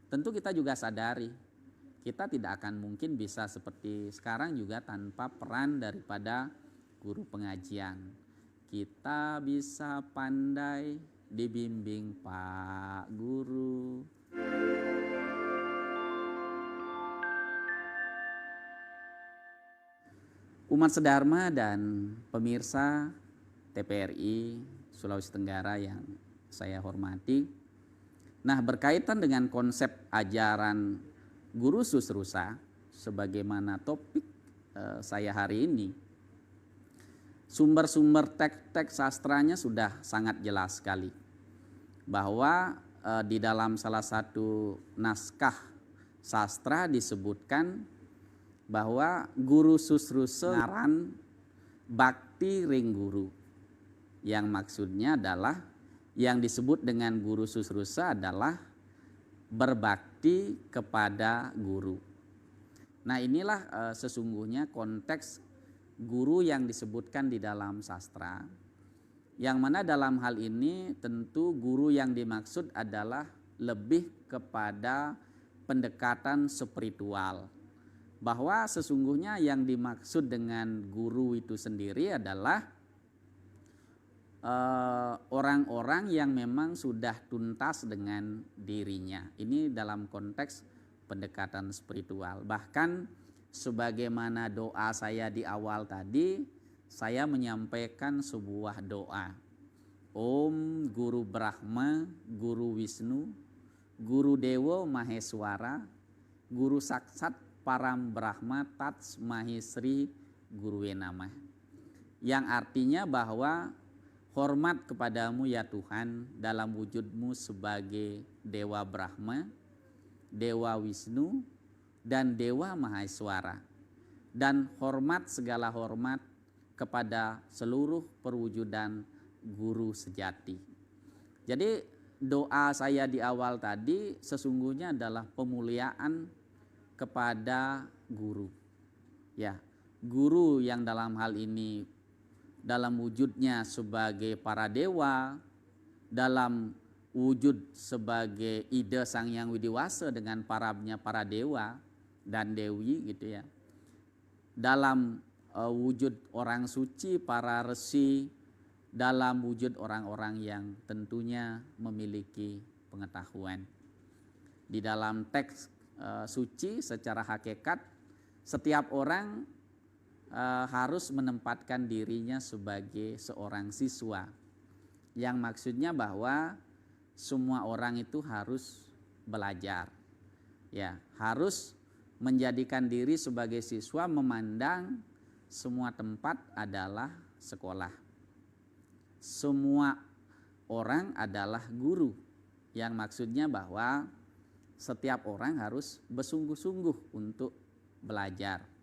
tentu kita juga sadari kita tidak akan mungkin bisa seperti sekarang juga tanpa peran daripada guru pengajian. Kita bisa pandai dibimbing Pak Guru. Umat sedharma dan pemirsa TPRI Sulawesi Tenggara yang saya hormati. Nah, berkaitan dengan konsep ajaran guru susrusa sebagaimana topik saya hari ini, sumber-sumber teks sastranya sudah sangat jelas sekali bahwa di dalam salah satu naskah sastra disebutkan bahwa guru susrusa ngaran bakti ring guru, yang maksudnya adalah yang disebut dengan guru susrusa adalah berbakti kepada guru. Nah, inilah sesungguhnya konteks guru yang disebutkan di dalam sastra, yang mana dalam hal ini tentu guru yang dimaksud adalah lebih kepada pendekatan spiritual, bahwa sesungguhnya yang dimaksud dengan guru itu sendiri adalah orang-orang yang memang sudah tuntas dengan dirinya. Ini dalam konteks pendekatan spiritual. Bahkan sebagaimana doa saya di awal tadi, saya menyampaikan sebuah doa. Om Guru Brahma, Guru Wisnu, Guru Dewa Maheswara, Guru Saksat Param Brahma Tats Mahesri Guruwe Namah, yang artinya bahwa hormat kepadamu ya Tuhan dalam wujudmu sebagai Dewa Brahma, Dewa Wisnu, dan Dewa Maheswara, dan hormat segala hormat kepada seluruh perwujudan guru sejati. Jadi doa saya di awal tadi sesungguhnya adalah pemuliaan kepada guru, ya, guru yang dalam hal ini dalam wujudnya sebagai para dewa, dalam wujud sebagai ide Sang Hyang Widiwasa dengan parabnya para dewa dan dewi gitu ya, dalam wujud orang suci para resi, dalam wujud orang-orang yang tentunya memiliki pengetahuan. Di dalam teks suci secara hakikat setiap orang harus menempatkan dirinya sebagai seorang siswa, yang maksudnya bahwa semua orang itu harus belajar, ya, harus menjadikan diri sebagai siswa, memandang semua tempat adalah sekolah, semua orang adalah guru, yang maksudnya bahwa setiap orang harus bersungguh-sungguh untuk belajar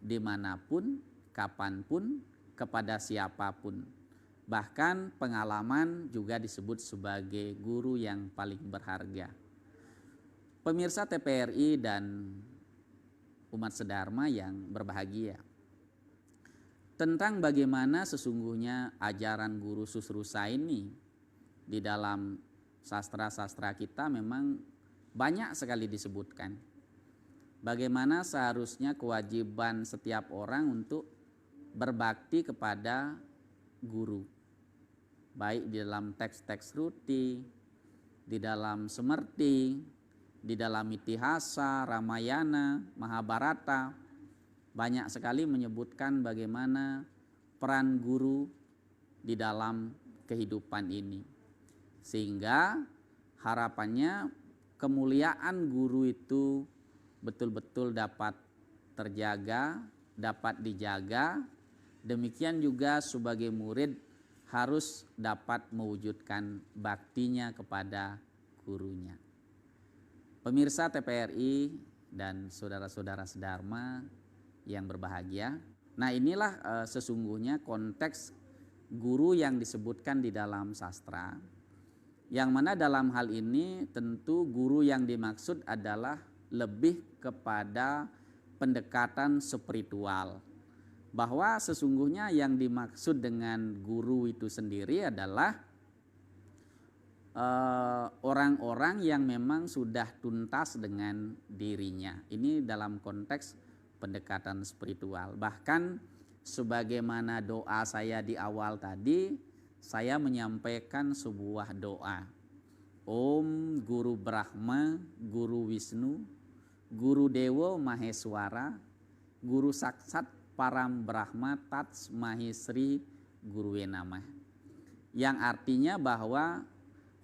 dimanapun, kapanpun, kepada siapapun. Bahkan pengalaman juga disebut sebagai guru yang paling berharga. Pemirsa TPRI dan umat sedharma yang berbahagia, tentang bagaimana sesungguhnya ajaran guru susrusa ini di dalam sastra-sastra kita memang banyak sekali disebutkan. Bagaimana seharusnya kewajiban setiap orang untuk berbakti kepada guru, baik di dalam teks-teks Ruti, di dalam Semerti, di dalam Itihasa, Ramayana, Mahabharata, banyak sekali menyebutkan bagaimana peran guru di dalam kehidupan ini, sehingga harapannya kemuliaan guru itu betul-betul dapat terjaga, dapat dijaga. Demikian juga sebagai murid harus dapat mewujudkan baktinya kepada gurunya. Pemirsa TPRI dan saudara-saudara sedharma yang berbahagia, nah inilah sesungguhnya konteks guru yang disebutkan di dalam sastra, yang mana dalam hal ini tentu guru yang dimaksud adalah lebih kepada pendekatan spiritual, bahwa sesungguhnya yang dimaksud dengan guru itu sendiri adalah orang-orang yang memang sudah tuntas dengan dirinya. Ini dalam konteks pendekatan spiritual. Bahkan sebagaimana doa saya di awal tadi, saya menyampaikan sebuah doa. Om Guru Brahma, Guru Wisnu, Guru Dewa Maheswara, Guru Saksat Param Brahma Tats Mahesri Guruwe Namah. Yang artinya bahwa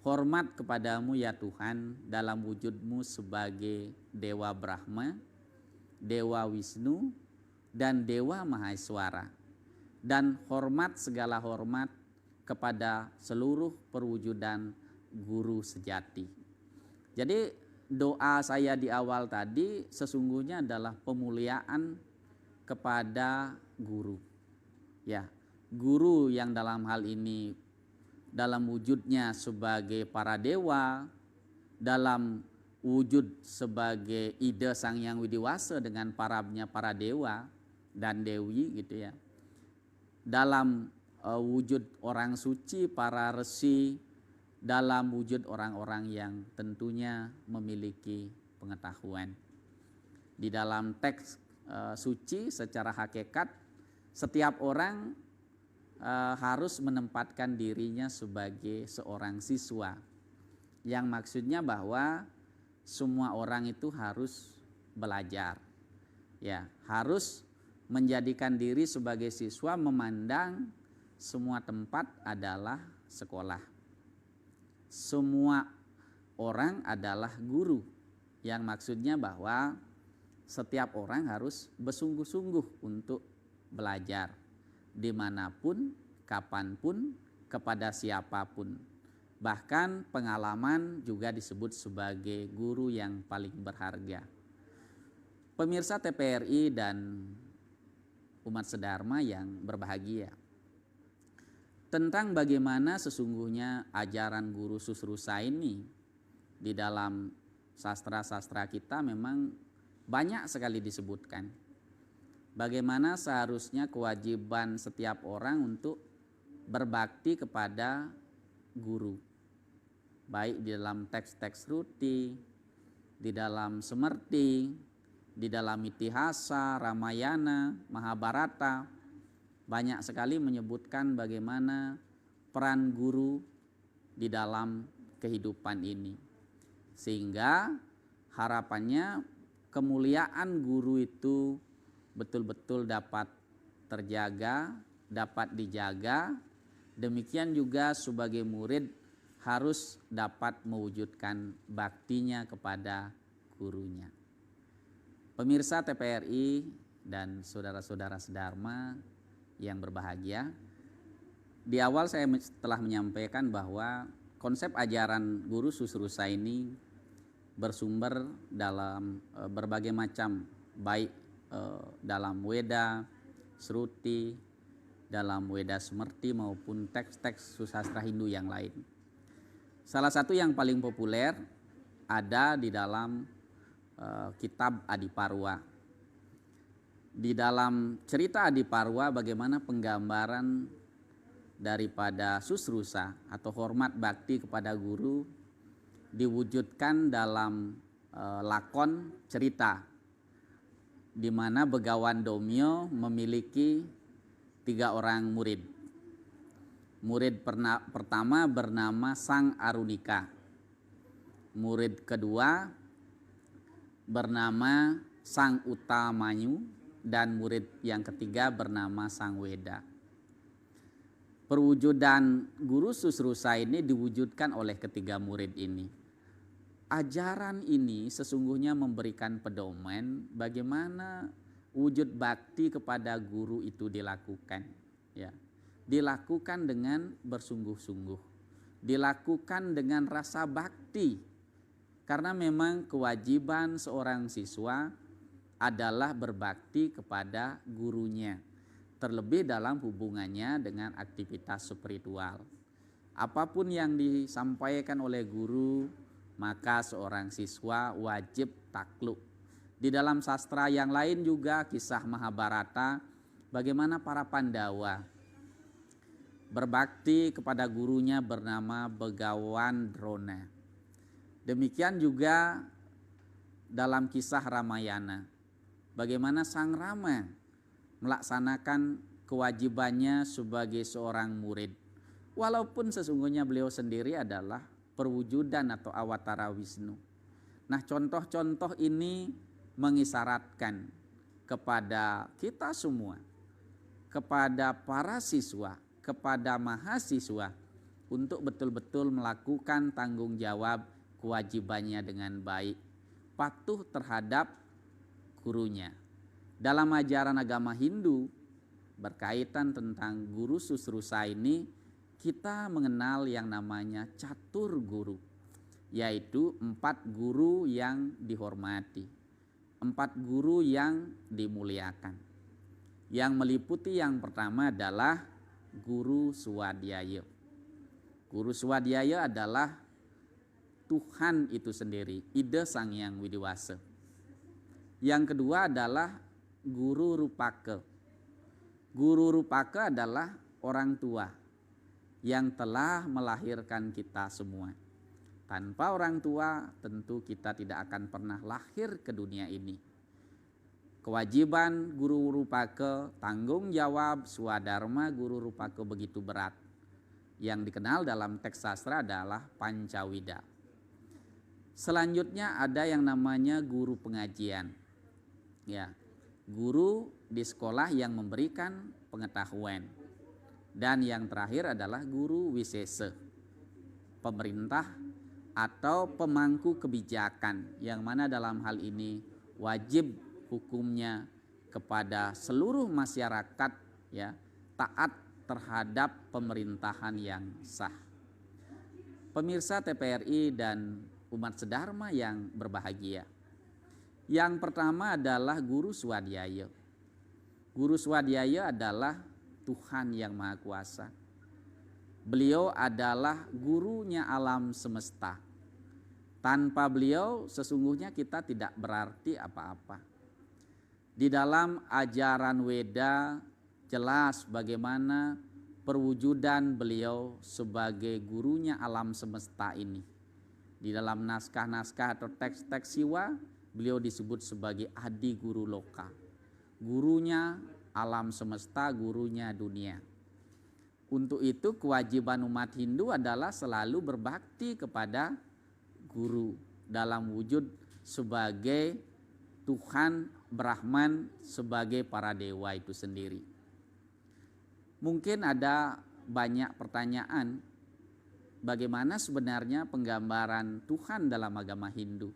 hormat kepadamu ya Tuhan dalam wujudmu sebagai Dewa Brahma, Dewa Wisnu, dan Dewa Maheswara. Dan hormat segala hormat kepada seluruh perwujudan guru sejati. Jadi doa saya di awal tadi sesungguhnya adalah pemuliaan kepada guru. Ya, guru yang dalam hal ini dalam wujudnya sebagai para dewa, dalam wujud sebagai ide Sang Hyang Widiwasa dengan para dewa dan dewi gitu ya. Dalam wujud orang suci, para resi, dalam wujud orang-orang yang tentunya memiliki pengetahuan. Di dalam teks suci secara hakikat setiap orang harus menempatkan dirinya sebagai seorang siswa, yang maksudnya bahwa semua orang itu harus belajar, ya, harus menjadikan diri sebagai siswa, memandang semua tempat adalah sekolah, semua orang adalah guru, yang maksudnya bahwa setiap orang harus bersungguh-sungguh untuk belajar dimanapun, kapanpun, kepada siapapun. Bahkan pengalaman juga disebut sebagai guru yang paling berharga. Pemirsa TPRI dan umat sedharma yang berbahagia, tentang bagaimana sesungguhnya ajaran guru susrusa ini di dalam sastra-sastra kita memang banyak sekali disebutkan. Bagaimana seharusnya kewajiban setiap orang untuk berbakti kepada guru, baik di dalam teks-teks Ruti, di dalam Semerti, di dalam Itihasa, Ramayana, Mahabharata. Banyak sekali menyebutkan bagaimana peran guru di dalam kehidupan ini, sehingga harapannya kemuliaan guru itu betul-betul dapat terjaga, dapat dijaga. Demikian juga sebagai murid harus dapat mewujudkan baktinya kepada gurunya. Pemirsa TPRI dan saudara-saudara sedharma yang berbahagia, di awal saya telah menyampaikan bahwa konsep ajaran guru susrusa ini bersumber dalam berbagai macam, baik dalam Weda, Sruti, dalam Weda Semerti maupun teks-teks susastra Hindu yang lain. Salah satu yang paling populer ada di dalam kitab Adiparwa. Di dalam cerita Adiparwa bagaimana penggambaran daripada susrusa atau hormat bakti kepada guru diwujudkan dalam lakon cerita, di mana Begawan Domyo memiliki 3 orang murid. Murid pertama bernama Sang Arunika. Murid kedua bernama Sang Utamanyu, dan murid yang ketiga bernama Sang Weda. Perwujudan guru susrusa ini diwujudkan oleh ketiga murid ini. Ajaran ini sesungguhnya memberikan pedoman bagaimana wujud bakti kepada guru itu dilakukan, ya. Dilakukan dengan bersungguh-sungguh, dilakukan dengan rasa bakti, karena memang kewajiban seorang siswa adalah berbakti kepada gurunya, terlebih dalam hubungannya dengan aktivitas spiritual. Apapun yang disampaikan oleh guru, maka seorang siswa wajib takluk. Di dalam sastra yang lain juga kisah Mahabharata, bagaimana para Pandawa berbakti kepada gurunya bernama Begawan Drona. Demikian juga dalam kisah Ramayana, bagaimana Sang Rama melaksanakan kewajibannya sebagai seorang murid. Walaupun sesungguhnya beliau sendiri adalah perwujudan atau awatara Wisnu. Nah, contoh-contoh ini mengisyaratkan kepada kita semua, kepada para siswa, kepada mahasiswa untuk betul-betul melakukan tanggung jawab kewajibannya dengan baik, patuh terhadap gurunya. Dalam ajaran agama Hindu berkaitan tentang guru susrusa ini, kita mengenal yang namanya catur guru, yaitu 4 guru yang dihormati, 4 guru yang dimuliakan. Yang meliputi yang pertama adalah Guru Swadhyaya. Guru Swadhyaya adalah Tuhan itu sendiri, Ida Sang Hyang Widiwasa. Yang kedua adalah Guru Rupaka. Guru Rupaka adalah orang tua yang telah melahirkan kita semua. Tanpa orang tua tentu kita tidak akan pernah lahir ke dunia ini. Kewajiban Guru Rupaka, tanggung jawab swadharma Guru Rupaka begitu berat. Yang dikenal dalam teks sastra adalah Pancawida. Selanjutnya ada yang namanya guru pengajian. Ya, guru di sekolah yang memberikan pengetahuan. Dan yang terakhir adalah guru wisesa, pemerintah atau pemangku kebijakan, yang mana dalam hal ini wajib hukumnya kepada seluruh masyarakat, ya, taat terhadap pemerintahan yang sah. Pemirsa TPRI dan umat sedharma yang berbahagia, yang pertama adalah Guru Swadhyaya. Guru Swadhyaya adalah Tuhan yang Maha Kuasa. Beliau adalah gurunya alam semesta. Tanpa beliau sesungguhnya kita tidak berarti apa-apa. Di dalam ajaran Weda jelas bagaimana perwujudan beliau sebagai gurunya alam semesta ini. Di dalam naskah-naskah atau teks-teks Siwa, beliau disebut sebagai Adi Guru Loka, gurunya alam semesta, gurunya dunia. Untuk itu kewajiban umat Hindu adalah selalu berbakti kepada guru dalam wujud sebagai Tuhan Brahman, sebagai para dewa itu sendiri. Mungkin ada banyak pertanyaan, bagaimana sebenarnya penggambaran Tuhan dalam agama Hindu?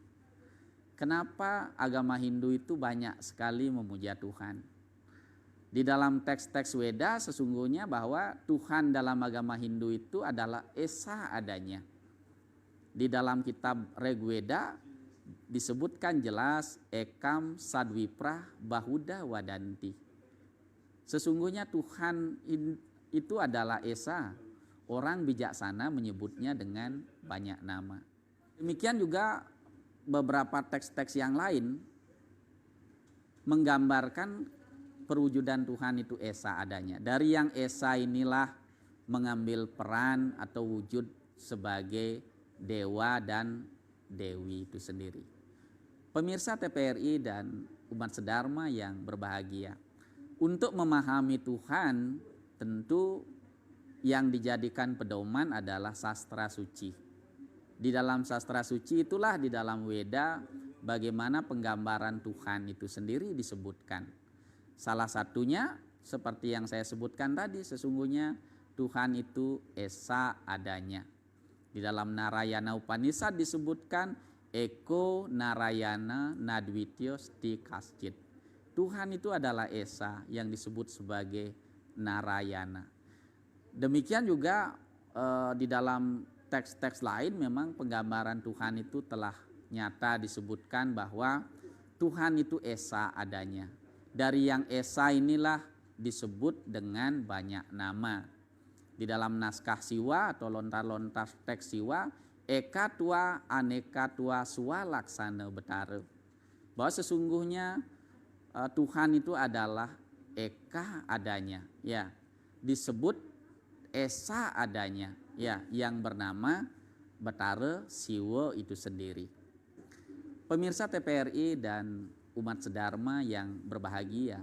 Kenapa agama Hindu itu banyak sekali memuja Tuhan? Di dalam teks-teks Weda sesungguhnya bahwa Tuhan dalam agama Hindu itu adalah esa adanya. Di dalam kitab Rigveda disebutkan jelas ekam sadwipra bahuda wadanti. Sesungguhnya Tuhan itu adalah esa. Orang bijaksana menyebutnya dengan banyak nama. Demikian juga beberapa teks-teks yang lain menggambarkan perwujudan Tuhan itu esa adanya. Dari yang esa inilah mengambil peran atau wujud sebagai dewa dan dewi itu sendiri. Pemirsa TPRI dan umat sedharma yang berbahagia, untuk memahami Tuhan tentu yang dijadikan pedoman adalah sastra suci. Di dalam sastra suci itulah, di dalam Weda, bagaimana penggambaran Tuhan itu sendiri disebutkan. Salah satunya seperti yang saya sebutkan tadi, sesungguhnya Tuhan itu esa adanya. Di dalam Narayana Upanishad disebutkan Eko Narayana Nadwitya Sti Kascit. Tuhan itu adalah esa yang disebut sebagai Narayana. Demikian juga di dalam teks-teks lain memang penggambaran Tuhan itu telah nyata disebutkan bahwa Tuhan itu esa adanya. Dari yang esa inilah disebut dengan banyak nama. Di dalam naskah Siwa atau lontar-lontar teks Siwa, eka tua aneka tua swalaksana betara. Bahwa sesungguhnya Tuhan itu adalah eka adanya. Ya, disebut esa adanya, ya, yang bernama Betara Siwa itu sendiri. Pemirsa TPRI dan umat sedharma yang berbahagia,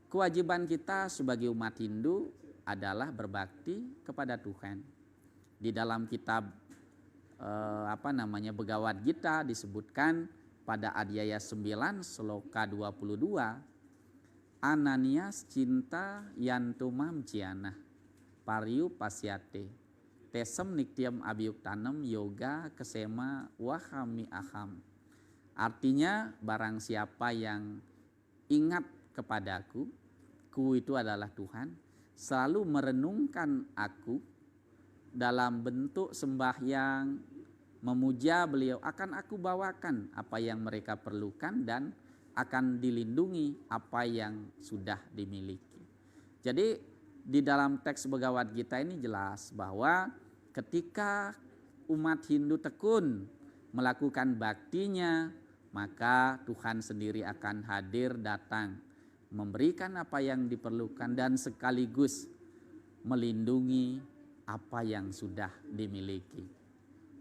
kewajiban kita sebagai umat Hindu adalah berbakti kepada Tuhan. Di dalam kitab Bhagavad Gita disebutkan pada Adhyaya 9 sloka 22, Ananias cinta yantumam ciana pariu pasyate tesem nityam abiyuktanam yoga kesema wahami aham. Artinya barang siapa yang ingat kepadaku, ku itu adalah Tuhan, selalu merenungkan aku dalam bentuk sembahyang, memuja beliau, akan aku bawakan apa yang mereka perlukan dan akan dilindungi apa yang sudah dimiliki. Jadi di dalam teks Bhagavad Gita ini jelas bahwa ketika umat Hindu tekun melakukan baktinya, maka Tuhan sendiri akan hadir datang, memberikan apa yang diperlukan dan sekaligus melindungi apa yang sudah dimiliki.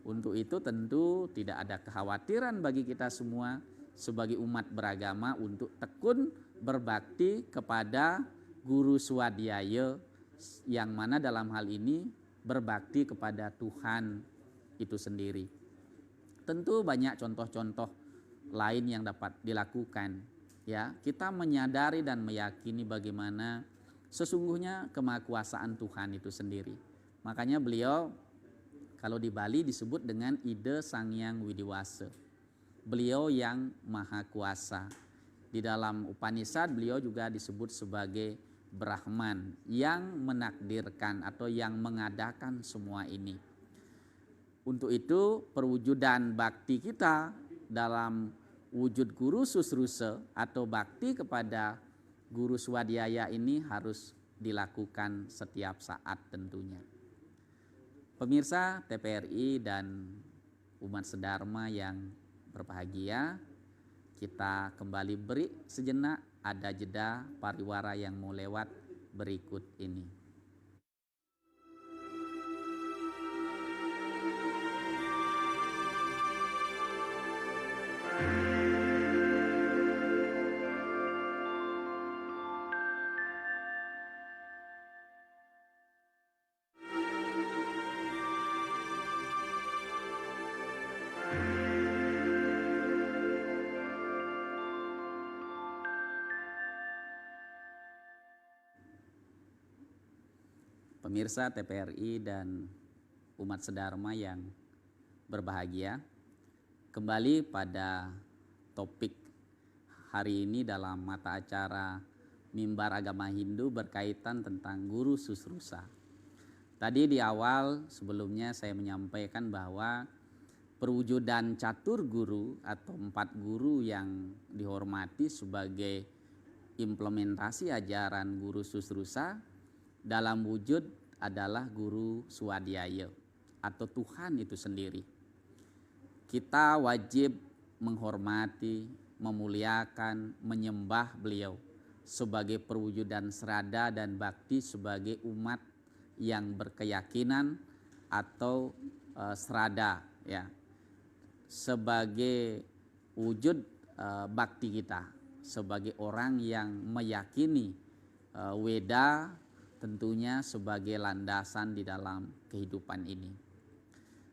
Untuk itu tentu tidak ada kekhawatiran bagi kita semua sebagai umat beragama untuk tekun berbakti kepada Guru Swadhyaya, yang mana dalam hal ini berbakti kepada Tuhan itu sendiri. Tentu banyak contoh-contoh lain yang dapat dilakukan. Ya, kita menyadari dan meyakini bagaimana sesungguhnya kemahakuasaan Tuhan itu sendiri. Makanya beliau kalau di Bali disebut dengan Ida Sangyang Widiwasa. Beliau yang maha kuasa. Di dalam Upanishad beliau juga disebut sebagai Brahman yang menakdirkan atau yang mengadakan semua ini. Untuk itu perwujudan bakti kita dalam wujud Guru Susrusa atau bakti kepada Guru Swadhyaya ini harus dilakukan setiap saat tentunya. Pemirsa TPRI dan umat sedharma yang berbahagia, kita kembali beri sejenak, ada jeda pariwara yang mau lewat berikut ini. Pemirsa TPRI dan umat sedharma yang berbahagia, kembali pada topik hari ini dalam mata acara Mimbar Agama Hindu berkaitan tentang Guru Susrusa. Tadi di awal sebelumnya saya menyampaikan bahwa perwujudan catur guru atau 4 guru yang dihormati sebagai implementasi ajaran Guru Susrusa dalam wujud adalah Guru Swadhyaya atau Tuhan itu sendiri. Kita wajib menghormati, memuliakan, menyembah beliau sebagai perwujudan serada dan bakti sebagai umat yang berkeyakinan atau serada, ya, sebagai wujud bakti kita sebagai orang yang meyakini Weda tentunya sebagai landasan di dalam kehidupan ini.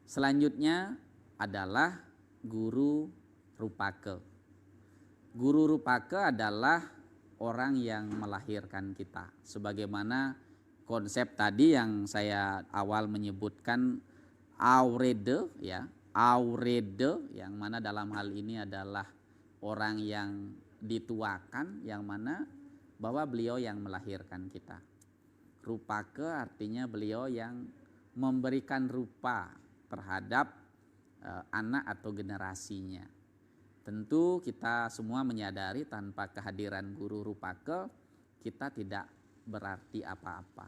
Selanjutnya adalah Guru Rupaka. Guru Rupaka adalah orang yang melahirkan kita. Sebagaimana konsep tadi yang saya awal menyebutkan Aurede, ya, Aurede, yang mana dalam hal ini adalah orang yang dituakan, yang mana bahwa beliau yang melahirkan kita. Rupaka artinya beliau yang memberikan rupa terhadap anak atau generasinya. Tentu kita semua menyadari tanpa kehadiran Guru Rupaka kita tidak berarti apa-apa.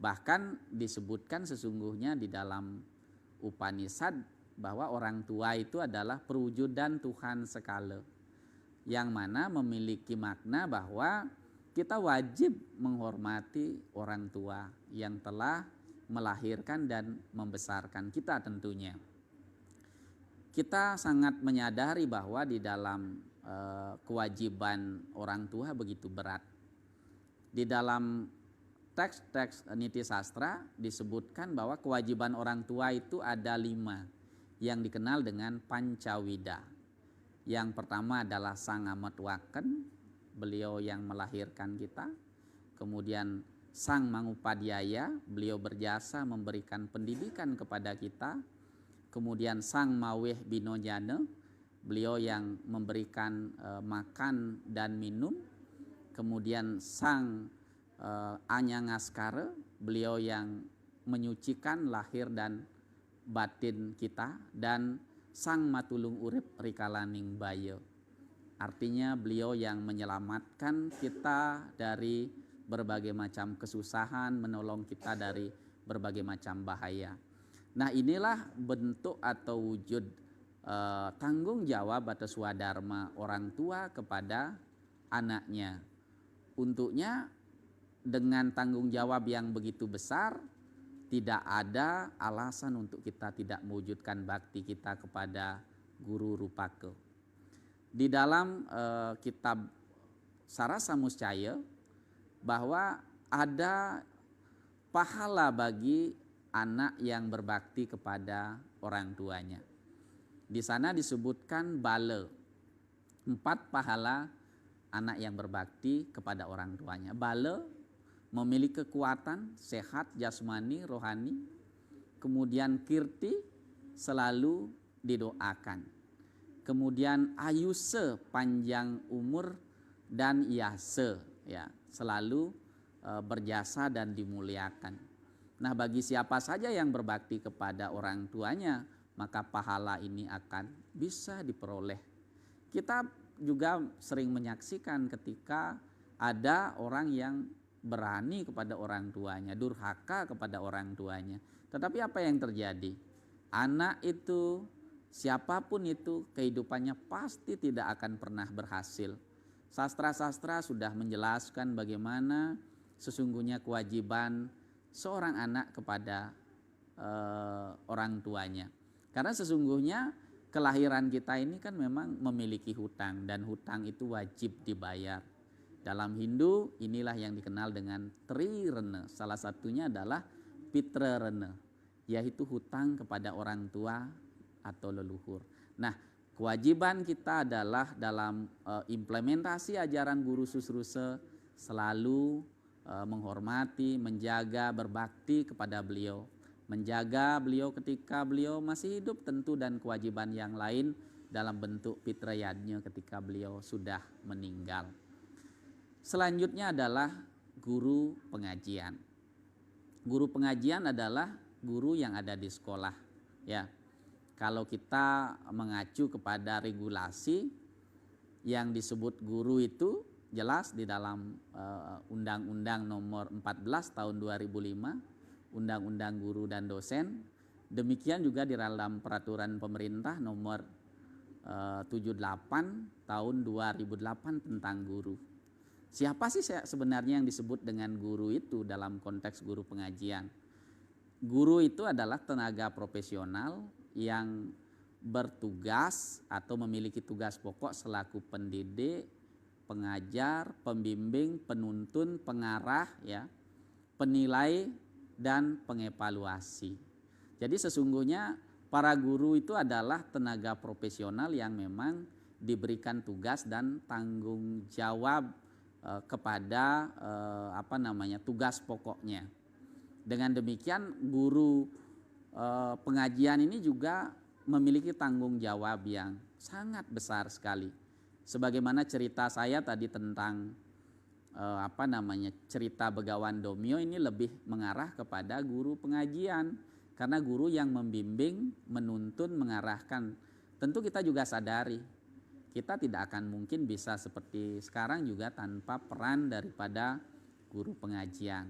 Bahkan disebutkan sesungguhnya di dalam Upanishad bahwa orang tua itu adalah perwujudan Tuhan sekala, yang mana memiliki makna bahwa kita wajib menghormati orang tua yang telah melahirkan dan membesarkan kita tentunya. Kita sangat menyadari bahwa di dalam kewajiban orang tua begitu berat. Di dalam teks-teks niti sastra disebutkan bahwa kewajiban orang tua itu ada 5 yang dikenal dengan pancawida. Yang pertama adalah sang amat waken, beliau yang melahirkan kita. Kemudian sang mangupadhyaya, beliau berjasa memberikan pendidikan kepada kita. Kemudian sang maweh binojana, beliau yang memberikan makan dan minum. Kemudian sang anyangaskara, beliau yang menyucikan lahir dan batin kita. Dan sang matulung urip rikalaning bayo, artinya beliau yang menyelamatkan kita dari berbagai macam kesusahan, menolong kita dari berbagai macam bahaya. Nah, inilah bentuk atau wujud tanggung jawab atau swadharma orang tua kepada anaknya. Untuknya dengan tanggung jawab yang begitu besar, tidak ada alasan untuk kita tidak mewujudkan bakti kita kepada guru rupake. Di dalam kitab Sarasa Muscaya bahwa ada pahala bagi anak yang berbakti kepada orang tuanya. Di sana disebutkan bala, 4 pahala anak yang berbakti kepada orang tuanya. Bala, memiliki kekuatan, sehat, jasmani, rohani. Kemudian kirti, selalu didoakan. Kemudian ayuse, panjang umur, dan yase, ya, selalu berjasa dan dimuliakan. Nah, bagi siapa saja yang berbakti kepada orang tuanya, maka pahala ini akan bisa diperoleh. Kita juga sering menyaksikan ketika ada orang yang berani kepada orang tuanya, durhaka kepada orang tuanya. Tetapi apa yang terjadi? Anak itu, siapapun itu, kehidupannya pasti tidak akan pernah berhasil. Sastra-sastra sudah menjelaskan bagaimana sesungguhnya kewajiban seorang anak kepada orang tuanya. Karena sesungguhnya kelahiran kita ini kan memang memiliki hutang, dan hutang itu wajib dibayar. Dalam Hindu inilah yang dikenal dengan trirena. Salah satunya adalah pitrarena, yaitu hutang kepada orang tua atau leluhur. Nah, kewajiban kita adalah dalam implementasi ajaran guru susruse selalu menghormati, menjaga, berbakti kepada beliau. Menjaga beliau ketika beliau masih hidup tentu, dan kewajiban yang lain dalam bentuk pitrayadnya ketika beliau sudah meninggal. Selanjutnya adalah guru pengajian. Guru pengajian adalah guru yang ada di sekolah, ya. Kalau kita mengacu kepada regulasi yang disebut guru itu jelas di dalam Undang-Undang Nomor 14 Tahun 2005, Undang-Undang Guru dan Dosen. Demikian juga di dalam Peraturan Pemerintah Nomor 78 Tahun 2008 tentang guru. Siapa sih sebenarnya yang disebut dengan guru itu dalam konteks guru pengajian? Guru itu adalah tenaga profesional yang bertugas atau memiliki tugas pokok selaku pendidik, pengajar, pembimbing, penuntun, pengarah, ya, penilai, dan pengevaluasi. Jadi sesungguhnya para guru itu adalah tenaga profesional yang memang diberikan tugas dan tanggung jawab kepada tugas pokoknya. Dengan demikian guru pengajian ini juga memiliki tanggung jawab yang sangat besar sekali. Sebagaimana cerita saya tadi tentang cerita Begawan Domyo, ini lebih mengarah kepada guru pengajian, karena guru yang membimbing, menuntun, mengarahkan. Tentu kita juga sadari kita tidak akan mungkin bisa seperti sekarang juga tanpa peran daripada guru pengajian.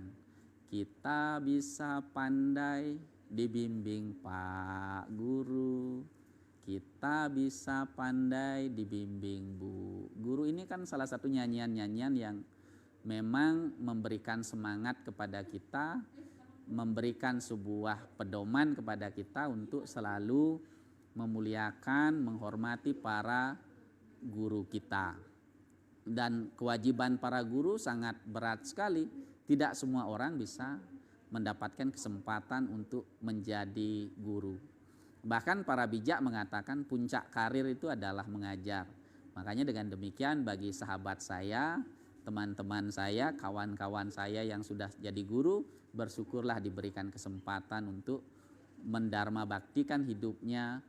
Kita bisa pandai dibimbing Pak Guru, kita bisa pandai dibimbing Bu Guru. Ini kan salah satu nyanyian-nyanyian yang memang memberikan semangat kepada kita memberikan sebuah pedoman kepada kita untuk selalu memuliakan, menghormati para guru kita. Dan kewajiban para guru sangat berat sekali. Tidak semua orang bisa mendapatkan kesempatan untuk menjadi guru. Bahkan para bijak mengatakan puncak karir itu adalah mengajar. Makanya dengan demikian bagi sahabat saya, teman-teman saya, kawan-kawan saya yang sudah jadi guru, bersyukurlah diberikan kesempatan untuk mendharma baktikan hidupnya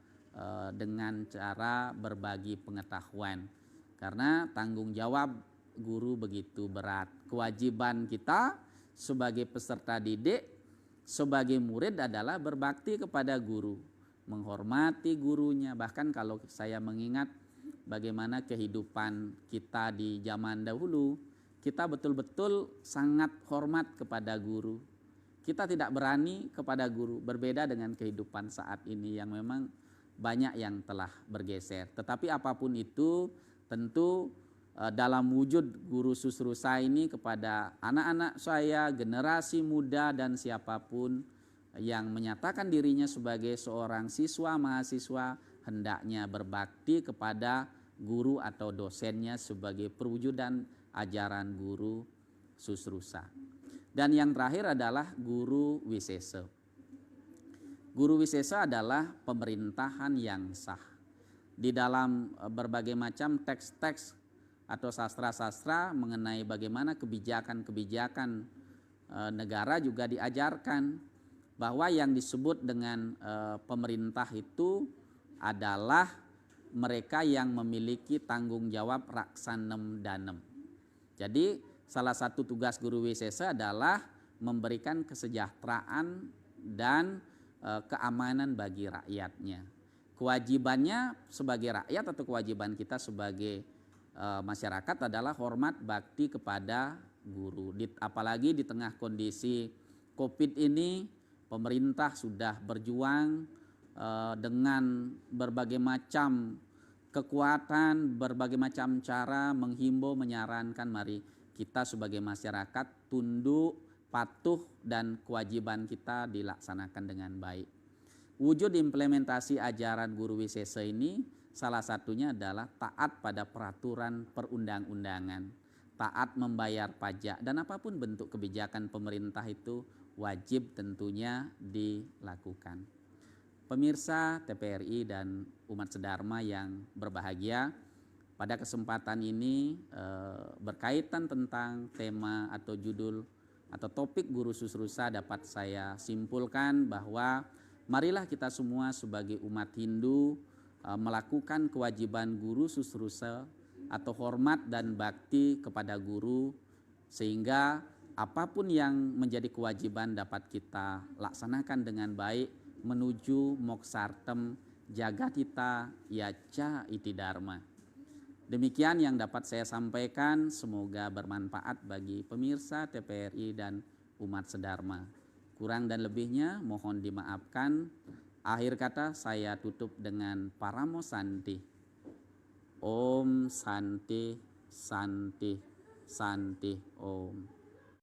dengan cara berbagi pengetahuan. Karena tanggung jawab guru begitu berat. Kewajiban kita sebagai peserta didik, sebagai murid adalah berbakti kepada guru, menghormati gurunya. Bahkan kalau saya mengingat bagaimana kehidupan kita di zaman dahulu, kita betul-betul sangat hormat kepada guru. Kita tidak berani kepada guru, berbeda dengan kehidupan saat ini yang memang banyak yang telah bergeser. Tetapi apapun itu, tentu dalam wujud guru susrusa ini kepada anak-anak saya, generasi muda dan siapapun yang menyatakan dirinya sebagai seorang siswa, mahasiswa, hendaknya berbakti kepada guru atau dosennya sebagai perwujudan ajaran guru susrusa. Dan yang terakhir adalah guru wisesa. Guru wisesa adalah pemerintahan yang sah. Di dalam berbagai macam teks-teks atau sastra-sastra mengenai bagaimana kebijakan-kebijakan negara juga diajarkan bahwa yang disebut dengan pemerintah itu adalah mereka yang memiliki tanggung jawab raksanem danem. Jadi salah satu tugas guru wisesa adalah memberikan kesejahteraan dan keamanan bagi rakyatnya. Kewajibannya sebagai rakyat atau kewajiban kita sebagai masyarakat adalah hormat bakti kepada guru. Apalagi di tengah kondisi COVID ini, pemerintah sudah berjuang dengan berbagai macam kekuatan, berbagai macam cara menghimbau, menyarankan mari kita sebagai masyarakat tunduk, patuh dan kewajiban kita dilaksanakan dengan baik. Wujud implementasi ajaran guru wisesa ini salah satunya adalah taat pada peraturan perundang-undangan, taat membayar pajak, dan apapun bentuk kebijakan pemerintah itu wajib tentunya dilakukan. Pemirsa TPRI dan umat sedharma yang berbahagia, pada kesempatan ini berkaitan tentang tema atau judul atau topik guru susrusa dapat saya simpulkan bahwa marilah kita semua sebagai umat Hindu melakukan kewajiban guru susrusa atau hormat dan bakti kepada guru, sehingga apapun yang menjadi kewajiban dapat kita laksanakan dengan baik menuju moksartem jagatita yaca iti dharma. Demikian yang dapat saya sampaikan, semoga bermanfaat bagi pemirsa TPRI dan umat sedharma. Kurang dan lebihnya mohon dimaafkan. Akhir kata saya tutup dengan Paramo Santi. Om Santi, Santi, Santi, Om.